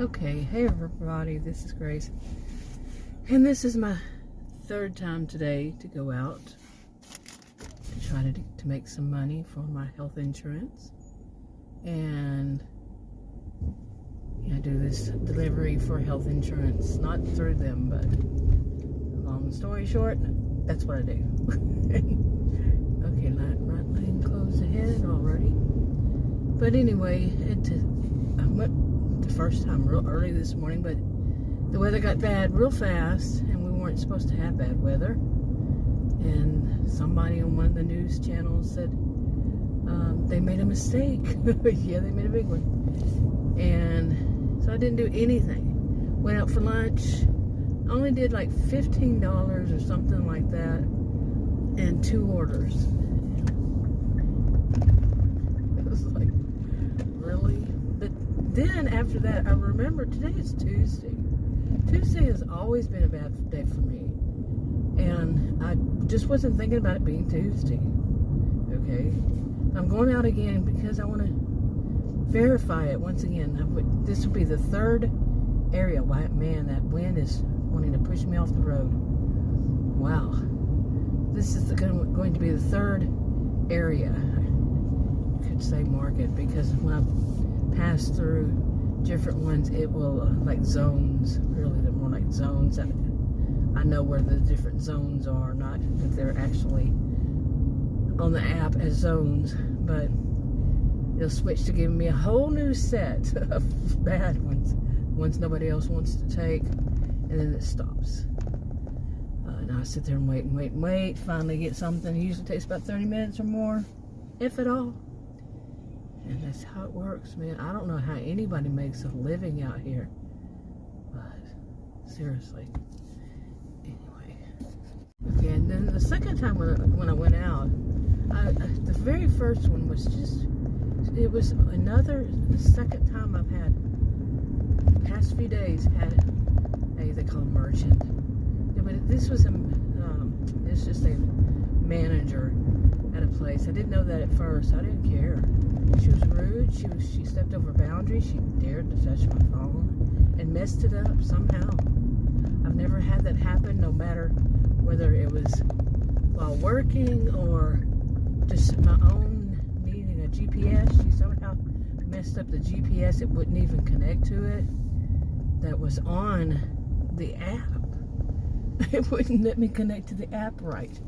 Okay, hey everybody, this is Grace, and this is my third time today to go out to try to make some money for my health insurance, and I do this delivery for health insurance, not through them, but long story short, that's what I do. Okay, right lane closed ahead already, but anyway, I went the first time real early this morning, but the weather got bad real fast, and we weren't supposed to have bad weather. And somebody on one of the news channels said they made a mistake. Yeah, they made a big one. And so I didn't do anything. Went out for lunch, only did like $15 or something like that, and 2 orders. It was like, really? But then after that, I remember today is Tuesday. Tuesday has always been a bad day for me. And I just wasn't thinking about it being Tuesday. Okay? I'm going out again because I want to verify it once again. This will be the third area. Man, that wind is wanting to push me off the road. Wow. This is going to be the third area. You could say market, because when I pass through different ones, it will like zones. Really, they're more like zones. I know where the different zones are, not that they're actually on the app as zones, but it'll switch to giving me a whole new set of bad ones nobody else wants to take, and then it stops. Now I sit there and wait, finally get something. It usually takes about 30 minutes or more, if at all. And that's how it works, man. I don't know how anybody makes a living out here, but seriously. Anyway. Okay, and then the second time when I went out, the very first one was it was the second time I've had, past few days, had they call them merchant. Yeah, but this was it's just a manager at a place. I didn't know that at first. I didn't care. She was rude. She stepped over boundaries. She dared to touch my phone and messed it up somehow. I've never had that happen, no matter whether it was while working or just my own needing a GPS. She somehow messed up the GPS. It wouldn't even connect to it. That was on the app. It wouldn't let me connect to the app right.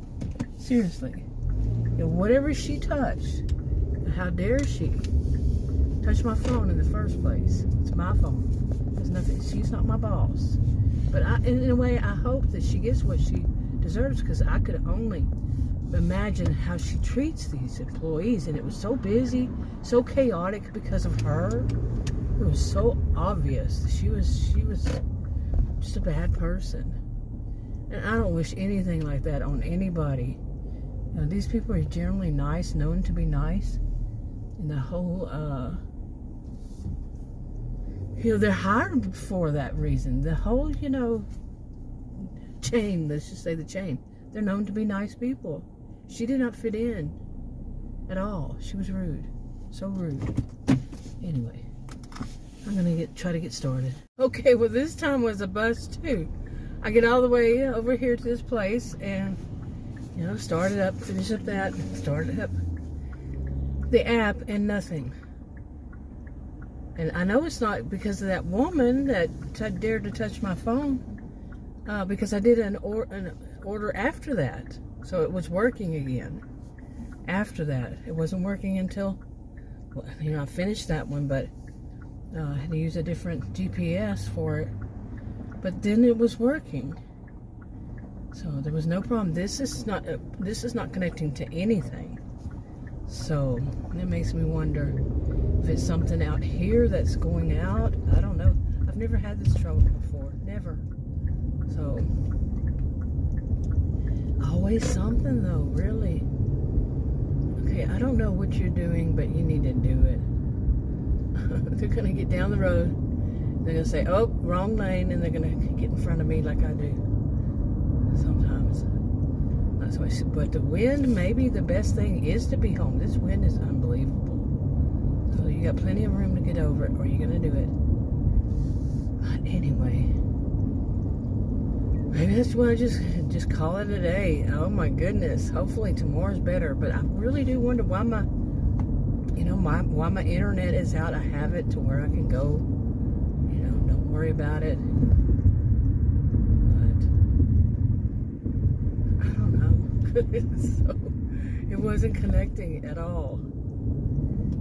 Seriously. Whatever she touched, how dare she touch my phone in the first place? It's my phone. There's nothing. She's not my boss. But in a way, I hope that she gets what she deserves, because I could only imagine how she treats these employees. And it was so busy, so chaotic because of her. It was so obvious. She was just a bad person. And I don't wish anything like that on anybody. These people are generally nice, known to be nice. And the whole, they're hired for that reason. The whole, chain, let's just say the chain. They're known to be nice people. She did not fit in at all. She was rude. So rude. Anyway, I'm going to try to get started. Okay, well, this time was a bust, too. I get all the way over here to this place and, start it up, finish up that, start it up the app, and nothing. And I know it's not because of that woman that dared to touch my phone, because I did an order after that. So it was working again after that. It wasn't working until, I finished that one, but I had to use a different GPS for it. But then it was working, so there was no problem. This is not connecting to anything. So it makes me wonder if it's something out here that's going out. I don't know. I've never had this trouble before. Never. So always something though, really. Okay, I don't know what you're doing, but you need to do it. They're gonna get down the road. They're going to say, oh, wrong lane, and they're going to get in front of me like I do sometimes. That's why. But the wind, maybe the best thing is to be home. This wind is unbelievable. So you got plenty of room to get over it, or you're going to do it. maybe that's why I just call it a day. Oh my goodness. Hopefully tomorrow's better. But I really do wonder why why my internet is out. I have it to where I can go. Don't worry about it. But I don't know. So it wasn't connecting at all.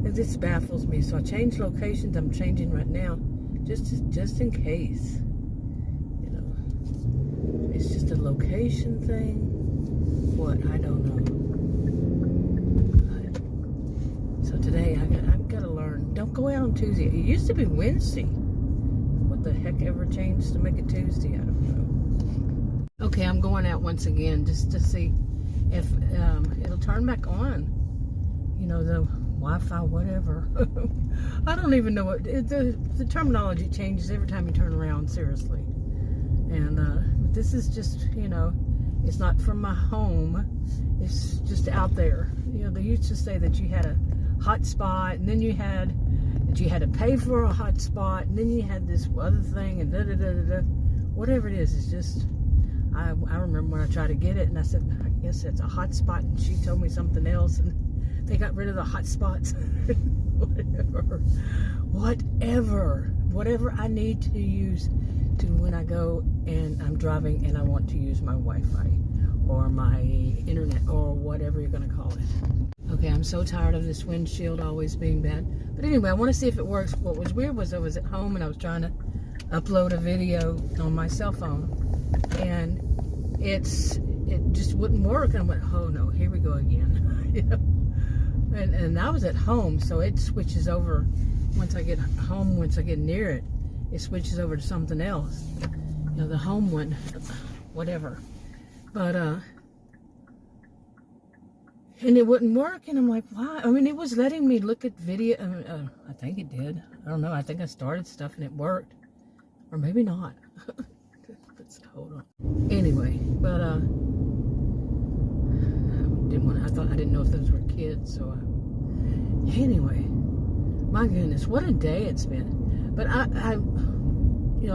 It just baffles me. So I changed locations. I'm changing right now, just in case. It's just a location thing. What? I don't know. So today I've got to learn. Don't go out on Tuesday. It used to be Wednesday. What the heck ever changed to make it Tuesday? I don't know. Okay, I'm going out once again just to see if it'll turn back on. The Wi-Fi, whatever. I don't even know what the terminology changes every time you turn around. Seriously. And this is just, it's not from my home. It's just out there. They used to say that you had a hot spot, and then you had to pay for a hot spot, and then you had this other thing, and da-da-da-da-da. Whatever it is, it's just, I remember when I tried to get it, and I said, I guess it's a hot spot, and she told me something else, and they got rid of the hot spots. Whatever I need to use to when I go and I'm driving and I want to use my Wi-Fi or my internet or whatever you're going to call it. Okay, I'm so tired of this windshield always being bad. But anyway, I want to see if it works. What was weird was I was at home and I was trying to upload a video on my cell phone, and it just wouldn't work. And I went, oh no, here we go again. And I was at home, so it switches over once I get home. Once I get near it, it switches over to something else. The home one, whatever. But and it wouldn't work, and I'm like, why? I mean, it was letting me look at video. I think it did. I don't know. I think I started stuff and it worked, or maybe not. Let's hold on. Anyway, but I didn't know if those were kids. So anyway, my goodness, what a day it's been. But I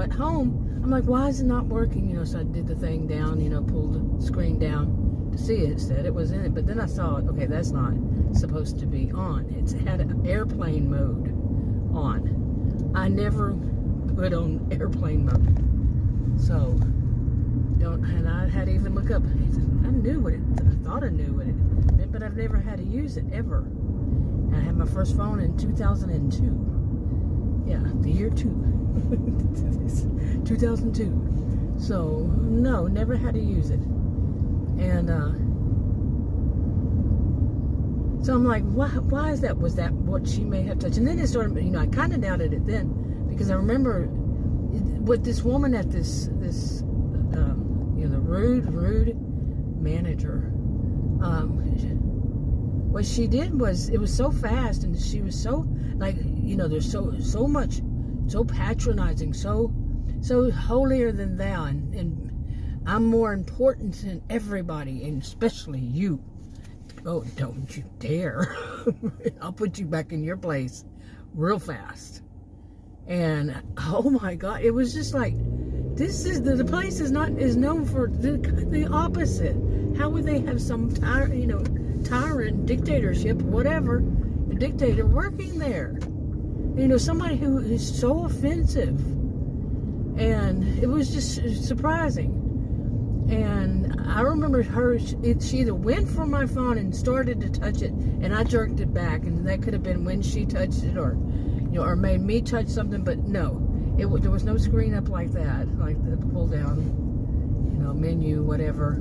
at home, I'm like, why is it not working? So I did the thing down, pulled the screen down to see it. It said it was in it, but then I saw it. Okay, that's not supposed to be on. It had an airplane mode on. I never put on airplane mode. So and I had to even look up. I knew what I thought I knew what it meant, but I've never had to use it ever. And I had my first phone in 2002. Yeah, the year 2002. So no, never had to use it. And so I'm like, why is that? Was that what she may have touched? And then it started, I kind of doubted it then, because I remember what this woman at this the rude manager, what she did was, it was so fast, and she was so, like, there's so much, so patronizing, so holier than thou, and I'm more important than everybody, and especially you. Oh, don't you dare. I'll put you back in your place real fast. And oh my God, it was just like, this is the place is known for the opposite. How would they have some tyrant, dictatorship, whatever, a dictator working there? Somebody who is so offensive. And it was just surprising. And I remember she either went for my phone and started to touch it, and I jerked it back, and that could have been when she touched it, or made me touch something. But no, there was no screen up like that, like the pull down, menu, whatever.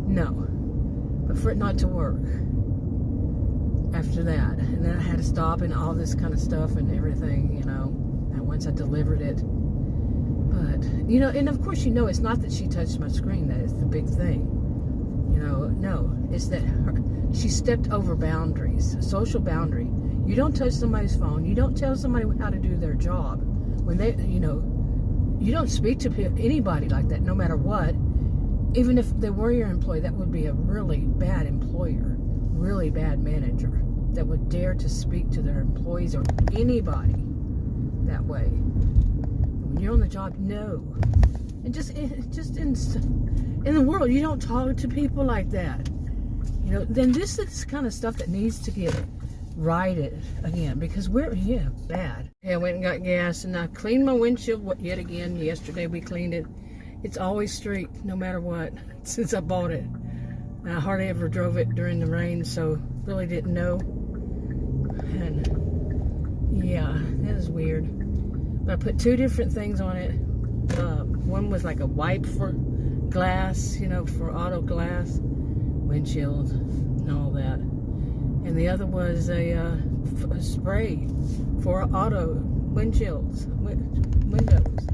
No, but for it not to work after that, and then I had to stop and all this kind of stuff and everything, and once I delivered it. But, and of course, it's not that she touched my screen. That is the big thing. No, it's that she stepped over boundaries, a social boundary. You don't touch somebody's phone. You don't tell somebody how to do their job. When they, you don't speak to anybody like that, no matter what. Even if they were your employee, that would be a really bad employer, really bad manager that would dare to speak to their employees or anybody that way. When you're on the job, no. And just in the world, you don't talk to people like that. You know, then this is kind of stuff that needs to get righted again, because we're, bad. Yeah, I went and got gas, and I cleaned my windshield yet again. Yesterday we cleaned it. It's always streaked, no matter what, since I bought it. I hardly ever drove it during the rain, so really didn't know. And yeah, that is weird. But I put 2 different things on it. One was like a wipe for glass, for auto glass, windshield, and all that. And the other was a spray for auto windshields, windows.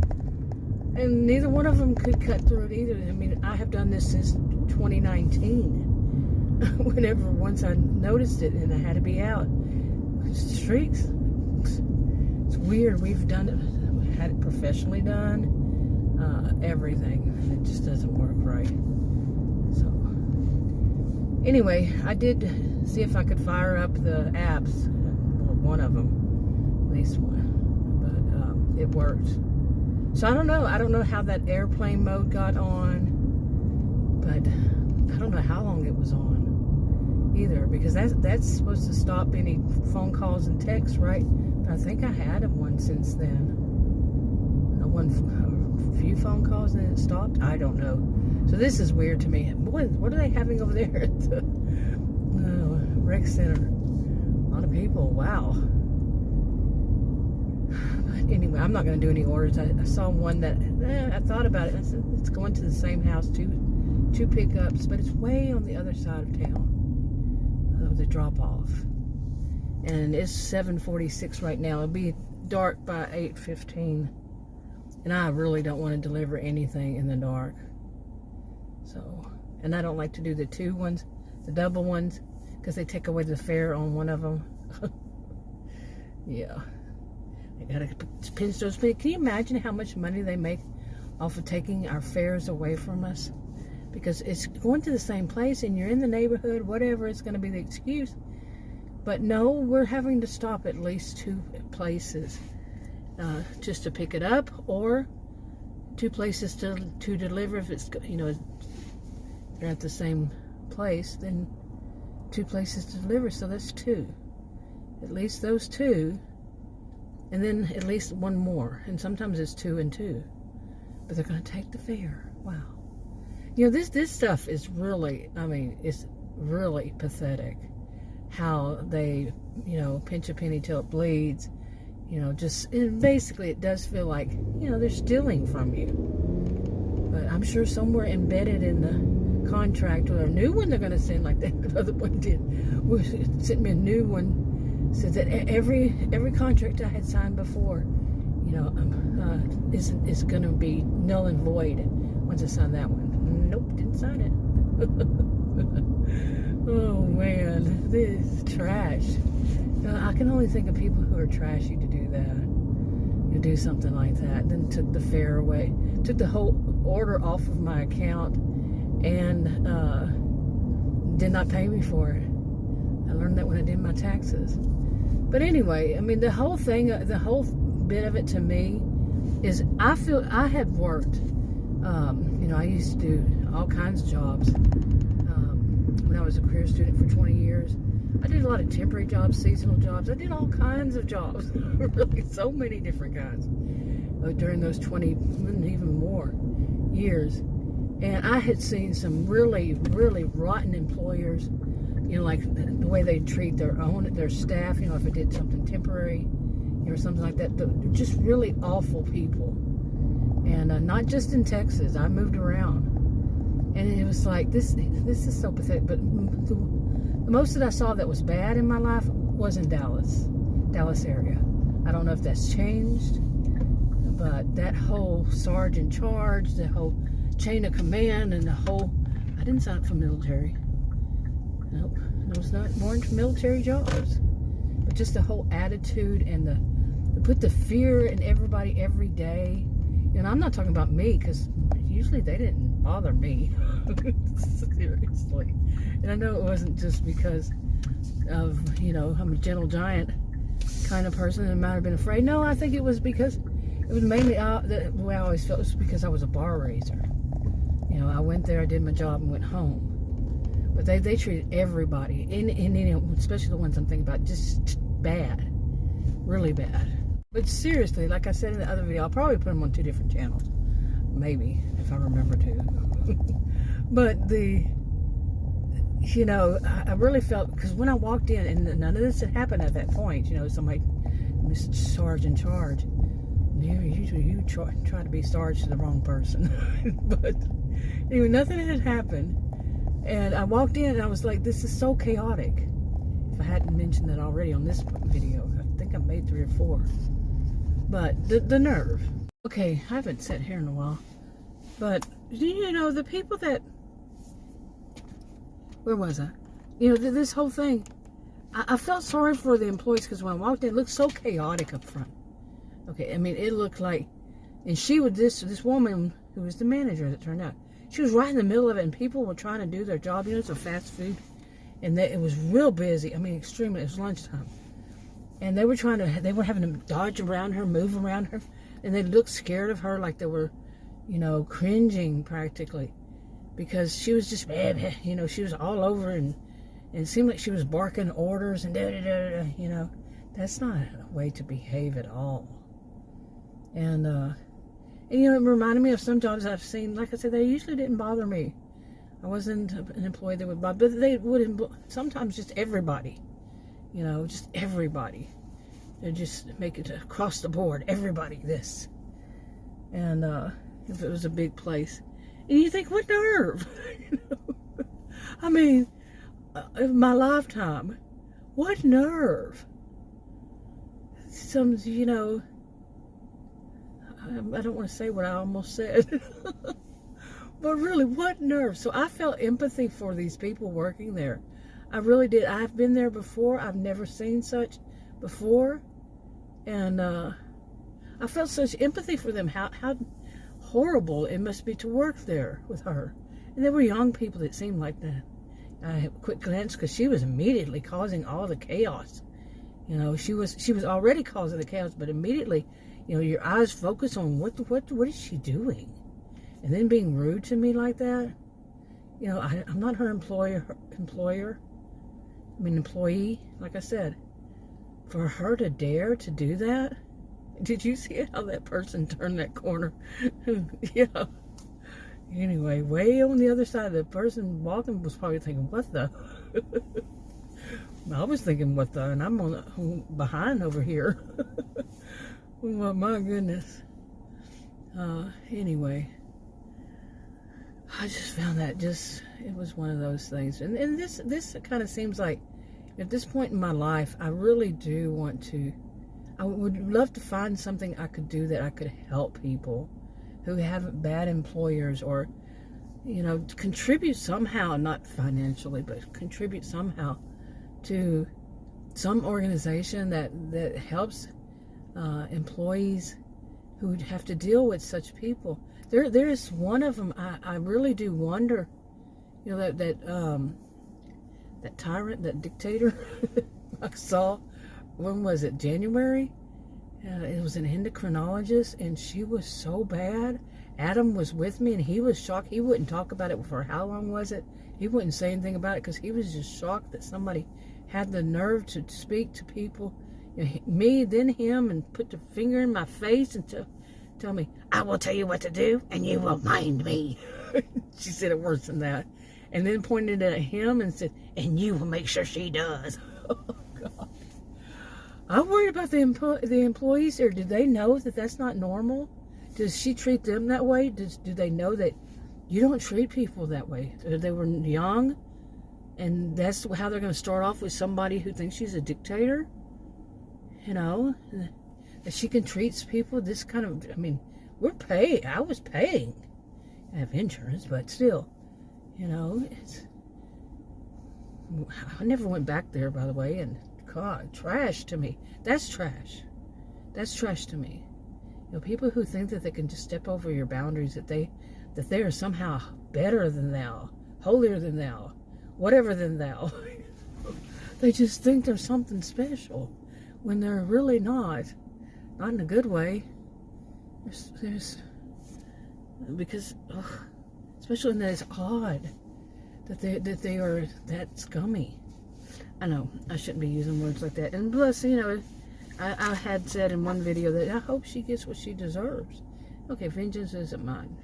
And neither one of them could cut through it either. I mean, I have done this since 2019. Once I noticed it, and I had to be out. Streaks. It's weird. We've done it. We had it professionally done. Everything. It just doesn't work right. So, anyway, I did see if I could fire up the apps. Well, one of them, at least one. But it worked. So I don't know. I don't know how that airplane mode got on. But I don't know how long it was on either, because that's supposed to stop any phone calls and texts, right? But I think I had one since then. A few phone calls and then it stopped. I don't know. So this is weird to me. What are they having over there at the rec center? A lot of people. Wow. But anyway, I'm not going to do any orders. I saw one that I thought about it. I said it's going to the same house, two pickups, but it's way on the other side of town. The drop off, and it's 7:46 right now. It'll be dark by 8:15, and I really don't want to deliver anything in the dark. So, and I don't like to do the 2 ones, the double ones, because they take away the fare on one of them. Yeah, I gotta pinch those. Can you imagine how much money they make off of taking our fares away from us? Because it's going to the same place, and you're in the neighborhood, whatever, it's going to be the excuse. But no, we're having to stop at least 2 places just to pick it up, or 2 places to deliver. If it's, they're at the same place, then 2 places to deliver. So that's 2. At least those 2, and then at least 1 more. And sometimes it's 2 and 2. But they're going to take the fare. Wow. This stuff is really, it's really pathetic how they, pinch a penny till it bleeds. Basically it does feel like, they're stealing from you. But I'm sure somewhere embedded in the contract, or a new one they're going to send, like that other one did, sent me a new one, said that every contract I had signed before, is going to be null and void once I sign that one. Nope, didn't sign it. Oh man, this is trash. I can only think of people who are trashy to do that. You do something like that, then took the fare away, took the whole order off of my account, and did not pay me for it. I learned that when I did my taxes. But anyway, the whole thing, the whole bit of it to me is, I feel I had worked. I used to do all kinds of jobs when I was a career student for 20 years. I did a lot of temporary jobs, seasonal jobs. I did all kinds of jobs, really, so many different kinds during those 20, even more years. And I had seen some really, really rotten employers, like the way they treat their staff, if it did something temporary, or something like that. Just really awful people. And not just in Texas. I moved around, and it was like, this is so pathetic. But the most that I saw that was bad in my life was in Dallas area. I don't know if that's changed, but that whole sergeant charge, the whole chain of command, and I didn't sign up for military. Nope, I was not born for military jobs. But just the whole attitude, and to put the fear in everybody every day. And I'm not talking about me, because usually they didn't bother me. Seriously. And I know it wasn't just because of, I'm a gentle giant kind of person and might have been afraid. No, I think it was because, It was mainly the way I always felt was because I was a bar raiser. You know, I went there, I did my job, and went home. But they treated everybody, and especially the ones I'm thinking about, just bad, really bad. But seriously, like I said in the other video, I'll probably put them on 2 different channels, maybe if I remember to. But you know, I really felt, because when I walked in, and none of this had happened at that point, you know, somebody, Mr. Sarge in charge, you try to be Sarge to the wrong person. But anyway, nothing had happened, and I walked in and I was like, this is so chaotic. If I hadn't mentioned that already on this video, I think I made 3 or 4. But the nerve. Okay, I haven't sat here in a while, but you know, the people that, where was I? You know, this whole thing, I felt sorry for the employees, because when I walked in, it looked so chaotic up front. Okay, I mean, it looked like, and she was this woman who was the manager, as it turned out. She was right in the middle of it, and people were trying to do their job. You know, it's a fast food, and it was real busy. I mean, extremely. It was lunchtime, and they were having to dodge around her, move around her, and they looked scared of her, like they were, you know, cringing practically, because she was just, you know, she was all over, and it seemed like she was barking orders and da-da-da-da, you know. That's not a way to behave at all. And you know, it reminded me of some jobs I've seen. Like I said, they usually didn't bother me. I wasn't an employee that would bother, but they would sometimes just everybody, you know, just everybody. They just make it across the board, everybody this. And if it was a big place, and you think, what nerve? You know? I mean, in my lifetime, what nerve? Some, you know, I don't want to say what I almost said. But really, what nerve? So I felt empathy for these people working there. I really did. I've been there before. I've never seen such before. And I felt such empathy for them. How horrible it must be to work there with her. And they were young people that seemed like that. I had a quick glance, because she was immediately causing all the chaos. You know, she was already causing the chaos, but immediately, you know, your eyes focus on what is she doing? And then being rude to me like that. You know, I'm not her employer. I mean, employee, like I said. For her to dare to do that? Did you see how that person turned that corner? Yeah. Anyway, way on the other side, the person walking was probably thinking, what the? I was thinking, what the? And I'm behind over here. Oh, my goodness. Anyway, I just found that it was one of those things. And this kind of seems like, at this point in my life, I really do want to, I would love to find something I could do that I could help people who have bad employers, or, you know, contribute somehow, not financially, but contribute somehow to some organization that helps employees who have to deal with such people. There is one of them. I really do wonder, you know, that tyrant, that dictator I saw, when was it, January? It was an endocrinologist, and she was so bad. Adam was with me, and he was shocked. He wouldn't talk about it for how long was it. He wouldn't say anything about it, because he was just shocked that somebody had the nerve to speak to people, you know, me, then him, and put the finger in my face and tell me, I will tell you what to do, and you will mind me. She said it worse than that. And then pointed at him and said, and you will make sure she does. Oh, God. I'm worried about the employees there. Do they know that that's not normal? Does she treat them that way? Do they know that you don't treat people that way? They were young, and that's how they're going to start off with somebody who thinks she's a dictator? You know, that she can treat people this kind of, I mean, I was paying. I have insurance, but still. You know, I never went back there, by the way, and God, trash to me. That's trash. That's trash to me. You know, people who think that they can just step over your boundaries, that they are somehow better than thou, holier than thou, whatever than thou. They just think they're something special when they're really not. Not in a good way. there's because, especially when it's odd that they are that scummy. I know I shouldn't be using words like that. And plus, I had said in one video that I hope she gets what she deserves. Okay, vengeance isn't mine,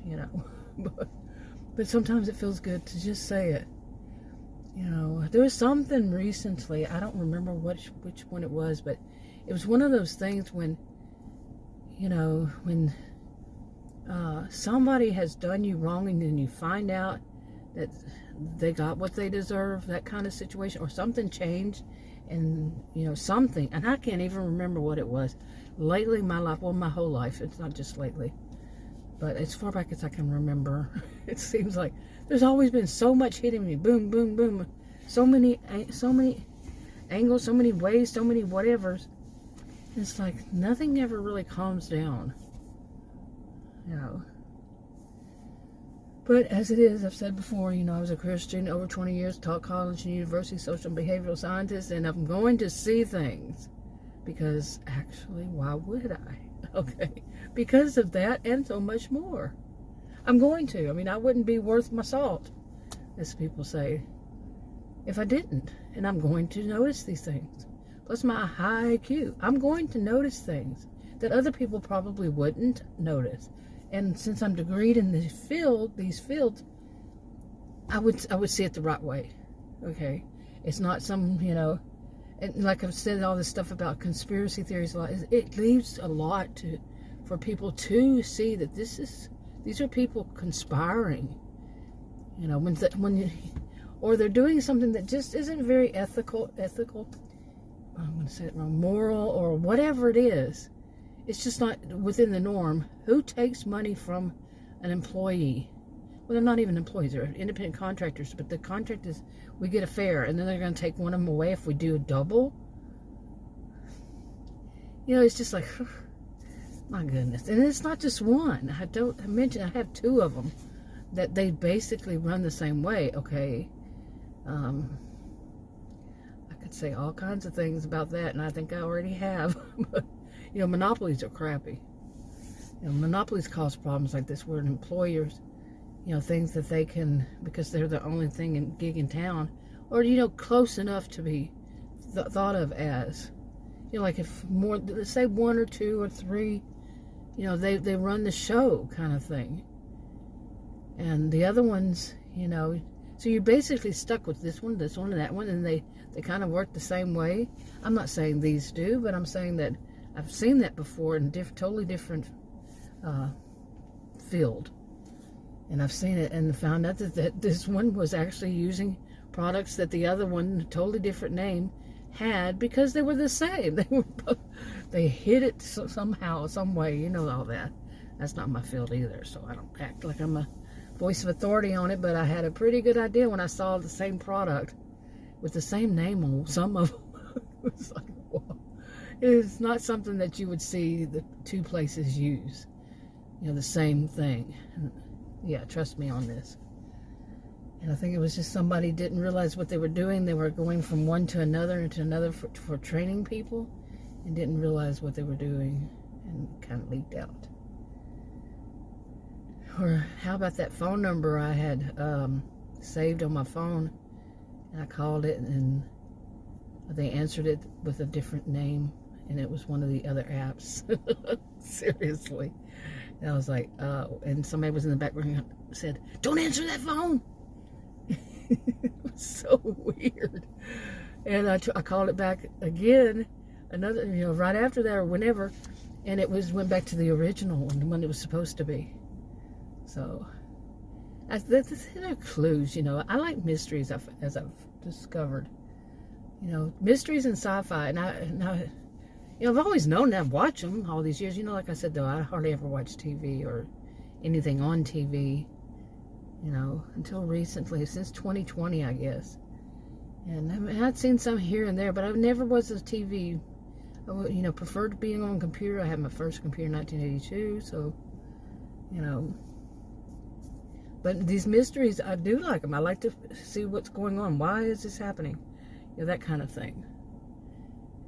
but sometimes it feels good to just say it. There was something recently, I don't remember which one it was, but it was one of those things when somebody has done you wrong and then you find out that they got what they deserve, that kind of situation, or something changed, and something, and I can't even remember what it was. Lately in my life, well, my whole life, it's not just lately, but as far back as I can remember, it seems like there's always been so much hitting me, boom, boom, boom, so many angles, so many ways, so many whatevers. It's like nothing ever really calms down, But as it is, I've said before, I was a Christian over 20 years, taught college and university, social and behavioral scientist, and I'm going to see things. Because actually, why would I? Okay. Because of that and so much more. I'm going to. I wouldn't be worth my salt, as people say, if I didn't. And I'm going to notice these things. Plus my high IQ. I'm going to notice things that other people probably wouldn't notice. And since I'm degreed in these fields, I would see it the right way. Okay, it's not some and like I've said, all this stuff about conspiracy theories a lot. It leaves a lot for people to see that these are people conspiring. Or they're doing something that just isn't very ethical. I'm going to say it wrong. Moral or whatever it is. It's just not within the norm. Who takes money from an employee? Well, they're not even employees. They're independent contractors. But the contract is, we get a fare, and then they're going to take one of them away if we do a double. It's just like, my goodness. And it's not just one. I mentioned I have two of them that they basically run the same way, okay? I could say all kinds of things about that, and I think I already have. But monopolies are crappy. Monopolies cause problems like this where employers, things that they can, because they're the only gig in town, or, close enough to be thought of as, like if more, let's say one or two or three, they run the show kind of thing. And the other ones, so you're basically stuck with this one, and that one, and they kind of work the same way. I'm not saying these do, but I'm saying that I've seen that before in totally different field. And I've seen it and found out that this one was actually using products that the other one, totally different name, had because they were the same. They hid it somehow, some way, all that. That's not my field either, so I don't act like I'm a voice of authority on it, but I had a pretty good idea when I saw the same product with the same name on some of them. It was like, wow. It's not something that you would see the two places use, the same thing. Yeah, trust me on this. And I think it was just somebody didn't realize what they were doing. They were going from one to another and to another for training people, and didn't realize what they were doing, and kind of leaked out. Or how about that phone number I had saved on my phone, and I called it, and they answered it with a different name, and it was one of the other apps. Seriously. And I was like, and somebody was in the background and said, "Don't answer that phone." It was so weird. And I called it back again, another, right after that or whenever, and it went back to the original one, when it was supposed to be. So, they're clues, I like mysteries, as I've discovered. Mysteries and sci-fi, and I've always known that. I've watched them all these years. Like I said, though, I hardly ever watch TV or anything on TV, until recently, since 2020, I guess. And I'd seen some here and there, but I never was a TV. I preferred being on a computer. I had my first computer in 1982, so, But these mysteries, I do like them. I like to see what's going on. Why is this happening? That kind of thing.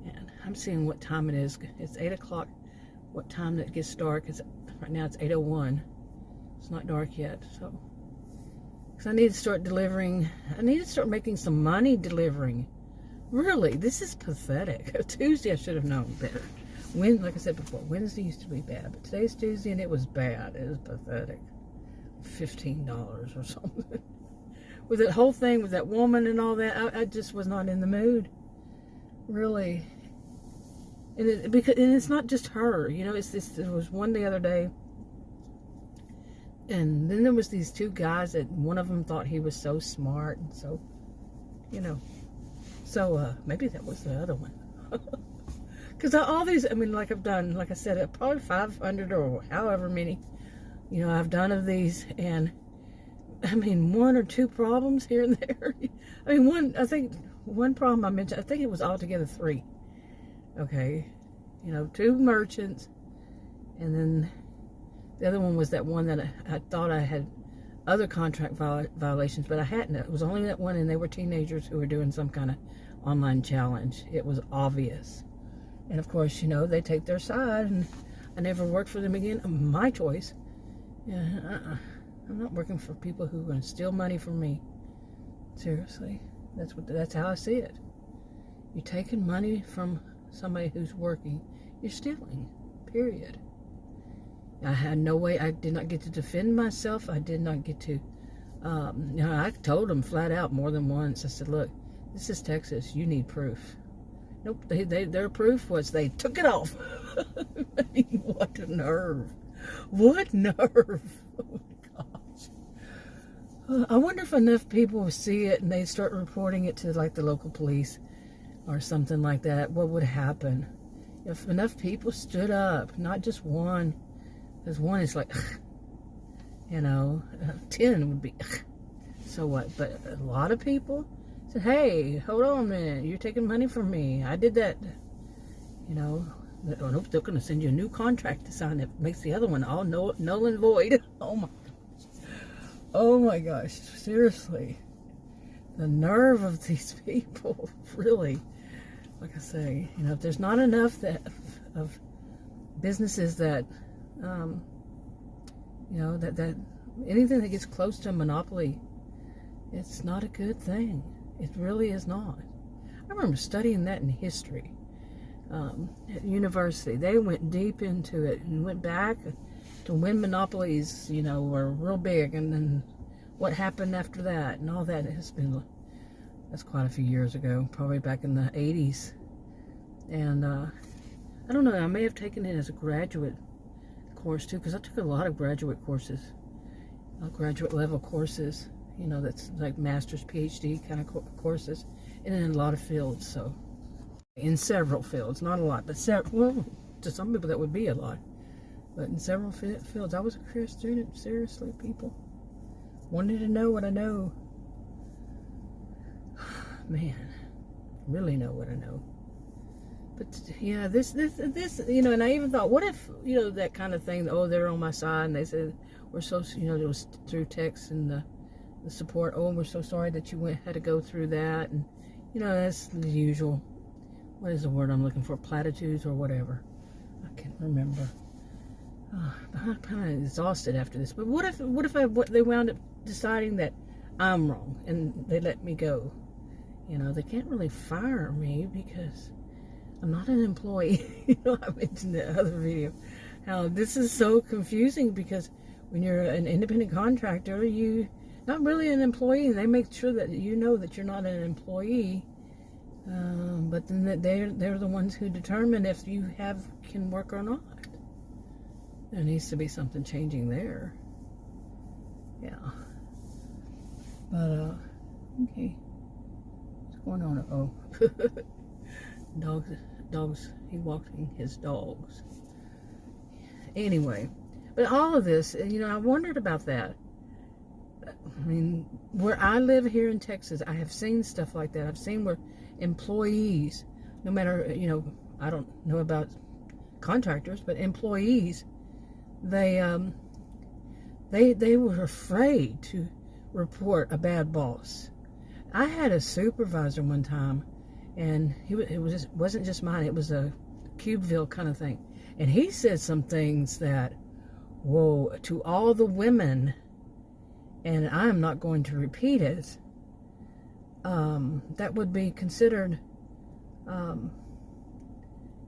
And I'm seeing what time it is. It's 8 o'clock. What time it gets dark? Right now it's 8:01. It's not dark yet, so. Because I need to start delivering. I need to start making some money delivering. Really, this is pathetic. Tuesday I should have known better. Like I said before, Wednesday used to be bad, but today's Tuesday and it was bad. It was pathetic. $15 or something. With that whole thing with that woman and all that, I just was not in the mood. Really. And it's not just her, you know. There was one the other day, and then there was these two guys that one of them thought he was so smart, and so, you know, so maybe that was the other one. Because all these, I mean, like I've done, like I said, probably 500 or however many, you know, I've done of these, and I mean, one or two problems here and there. I mean, I think one problem I mentioned, I think it was altogether 3. Okay, you know, 2 merchants, and then the other one was that one that I thought I had other contract violations, but I hadn't. It was only that one, and they were teenagers who were doing some kind of online challenge. It was obvious. And of course, you know, they take their side, and I never worked for them again. My choice. Yeah, I'm not working for people who are going to steal money from me. Seriously, that's how I see it. You're taking money from somebody who's working, you're stealing, period. I had no way. I did not get to defend myself. I did not get to, you know, I told them flat out more than once. I said, look, this is Texas. You need proof. Nope. Their proof was they took it off. I mean, what a nerve. What nerve. Oh my gosh. I wonder if enough people see it and they start reporting it to like the local police or something like that, what would happen? If enough people stood up, not just one, because one is like, you know, 10 would be, so what? But a lot of people said, hey, hold on a minute, you're taking money from me. I did that. You know, oh, nope, they're going to send you a new contract to sign that makes the other one all null and void. Oh my gosh. Oh my gosh, seriously. The nerve of these people, really. Like I say, you know, if there's not enough of businesses that, you know, that anything that gets close to a monopoly, it's not a good thing. It really is not. I remember studying that in history at university. They went deep into it and went back to when monopolies, you know, were real big, and then what happened after that and all that. That's quite a few years ago, probably back in the 80s. And I don't know, I may have taken it as a graduate course too, because I took a lot of graduate courses, graduate level courses, you know, that's like master's, PhD kind of courses, and in a lot of fields. So in several fields, not a lot, but well, to some people that would be a lot, but in several fields. I was a career student. Seriously, people wanted to know what I know. Man, really know what I know. But yeah, this, you know, and I even thought, what if, you know, that kind of thing, oh, they're on my side, and they said, we're so, you know, it was through text and the support, oh, we're so sorry that you had to go through that, and, you know, that's the usual, what is the word I'm looking for, platitudes or whatever, I can't remember. I'm kind of exhausted after this, but what if they wound up deciding that I'm wrong, and they let me go? You know, they can't really fire me because I'm not an employee. You know, I mentioned in the other video how this is so confusing, because when you're an independent contractor, you're not really an employee, and they make sure that you know that you're not an employee. But then they're the ones who determine if you can work or not. There needs to be something changing there. Yeah. But okay. What's going on? Oh. Dogs, he walking his dogs. Anyway, but all of this, you know, I wondered about that. I mean, where I live here in Texas, I have seen stuff like that. I've seen where employees, no matter, you know, I don't know about contractors, but employees, they were afraid to report a bad boss. I had a supervisor one time, and it wasn't just mine. It was a Cubeville kind of thing, and he said some things that, whoa, to all the women, and I'm not going to repeat it, that would be considered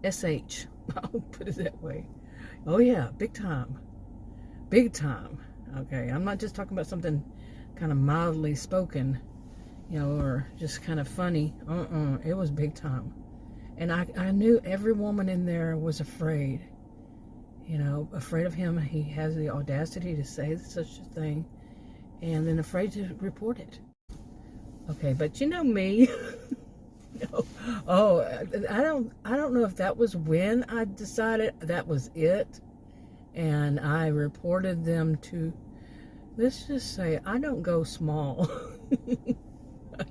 SH. I'll put it that way. Oh yeah, big time. Big time. Okay, I'm not just talking about something kind of mildly spoken, or just kind of funny. It was big time. And I knew every woman in there was afraid. Afraid of him. He has the audacity to say such a thing, and then afraid to report it. Okay, but you know me. Oh, I don't know if that was when I decided that was it, and I reported them to, let's just say, I don't go small. I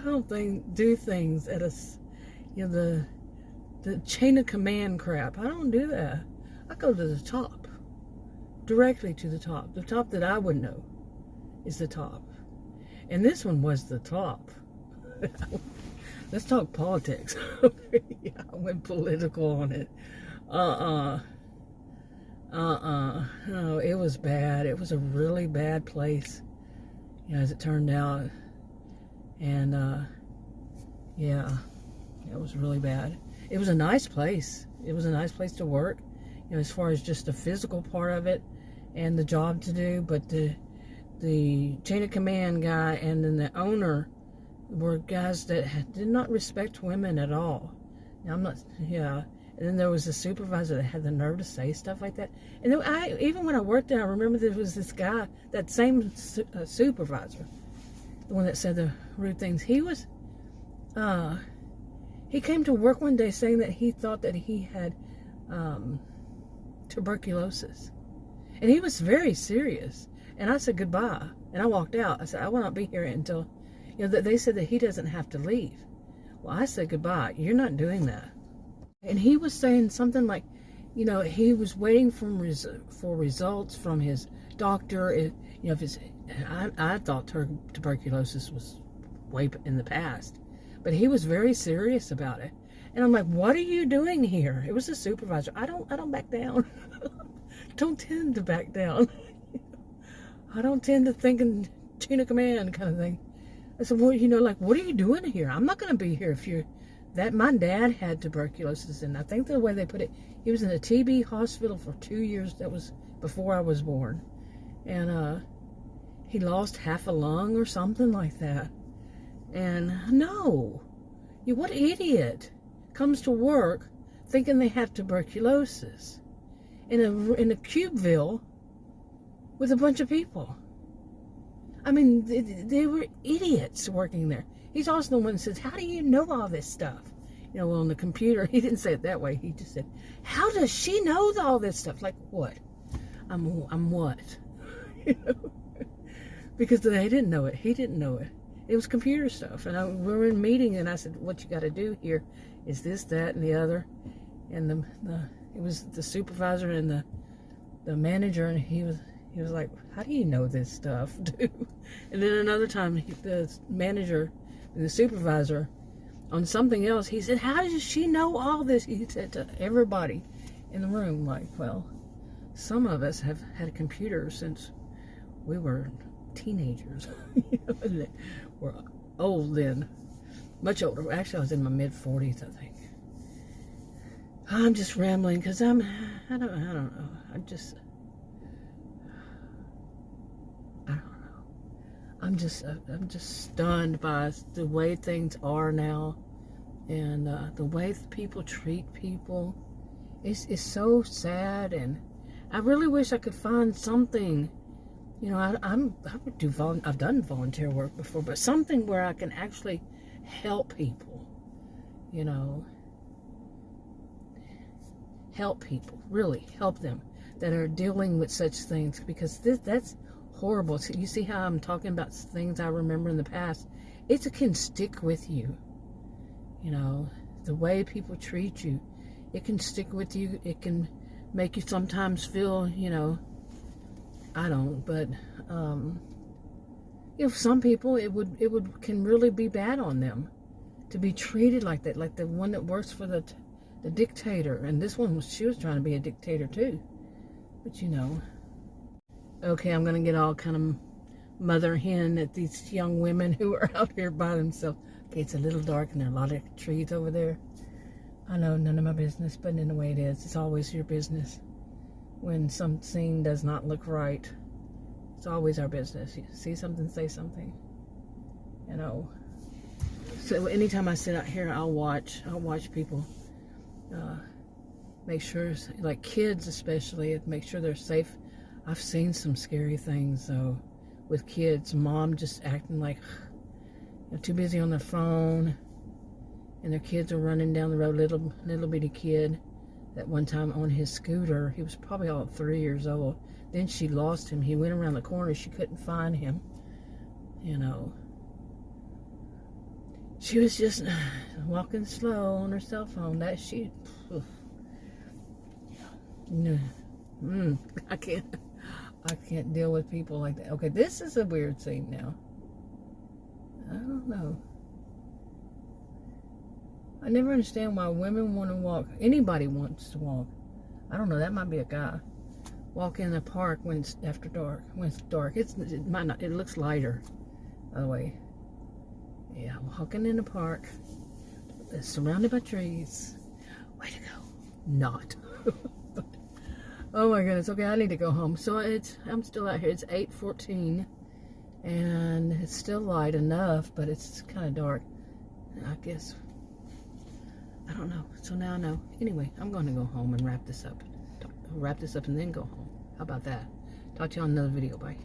don't do things at the chain of command crap. I don't do that. I go to the top, directly to the top that I would know is the top, and this one was the top. Let's talk politics. Yeah, I went political on it. No, it was bad. It was a really bad place, as it turned out. And yeah, it was really bad. It was a nice place. It was a nice place to work, as far as just the physical part of it and the job to do. But the chain of command guy and then the owner were guys that did not respect women at all. Now, and then there was a supervisor that had the nerve to say stuff like that. And then even when I worked there, I remember there was this guy, that same supervisor, the one that said the rude things. He came to work one day saying that he thought that he had tuberculosis. And he was very serious. And I said goodbye. And I walked out. I said, I will not be here until, they said that he doesn't have to leave. Well, I said goodbye. You're not doing that. And he was saying something like, he was waiting for results from his doctor. If I thought tuberculosis was way in the past. But he was very serious about it. And I'm like, what are you doing here? It was a supervisor. I don't back down. Don't tend to back down. I don't tend to think in chain of command kind of thing. I said, well, what are you doing here? I'm not going to be here if you're that. My dad had tuberculosis, and I think the way they put it, he was in a TB hospital for 2 years. That was before I was born. And he lost half a lung or something like that. And no, what idiot comes to work thinking they have tuberculosis in a cubeville with a bunch of people? I mean, they were idiots working there. He's also the one that says, how do you know all this stuff? On the computer. He didn't say it that way. He just said, how does she know all this stuff? Like what? I'm what? Because they didn't know it. He didn't know it. It was computer stuff. And we were in a meeting, and I said, what you got to do here is this, that, and the other. And it was the supervisor and the manager, and he was like, how do you know this stuff, dude? And then another time, the manager and the supervisor on something else, he said, how does she know all this? He said to everybody in the room, like, well, some of us have had computers since we were teenagers. We're old then, much older. Actually, I was in my mid-40s, I think. I'm just rambling because I don't know. I'm just stunned by the way things are now, and the way people treat people. It's so sad, and I really wish I could find something. I've done volunteer work before, but something where I can actually help people. Help people, really help them that are dealing with such things, because that's horrible. So you see how I'm talking about things I remember in the past? It can stick with you. The way people treat you, it can stick with you. It can make you sometimes feel, I don't, but some people it can really be bad on them to be treated like that, like the one that works for the dictator. And this one she was trying to be a dictator too. But you know. Okay, I'm going to get all kind of mother hen at these young women who are out here by themselves. Okay, it's a little dark and there are a lot of trees over there. I know, none of my business, but in a way it is. It's always your business. When something does not look right, it's always our business. You see something, say something. You know. So anytime I sit out here, I'll watch people. Make sure, like kids especially, make sure they're safe. I've seen some scary things though with kids. Mom just acting like they're too busy on their phone, and their kids are running down the road. Little bitty kid that one time on his scooter, he was probably all 3 years old. Then she lost him. He went around the corner. She couldn't find him. You know, she was just walking slow on her cell phone. That she, I can't deal with people like that. Okay, this is a weird scene now. I don't know. I never understand why women want to walk. Anybody wants to walk. I don't know. That might be a guy. Walk in the park when it's after dark. When it's dark, it might not. It looks lighter, by the way. Yeah, walking in the park, it's surrounded by trees. Way to go. Not. Oh my goodness. Okay, I need to go home. So I'm still out here. It's 8:14, and it's still light enough, but it's kind of dark. I guess. I don't know. So now I know. Anyway, I'm going to go home and wrap this up. Wrap this up and then go home. How about that? Talk to you on another video. Bye.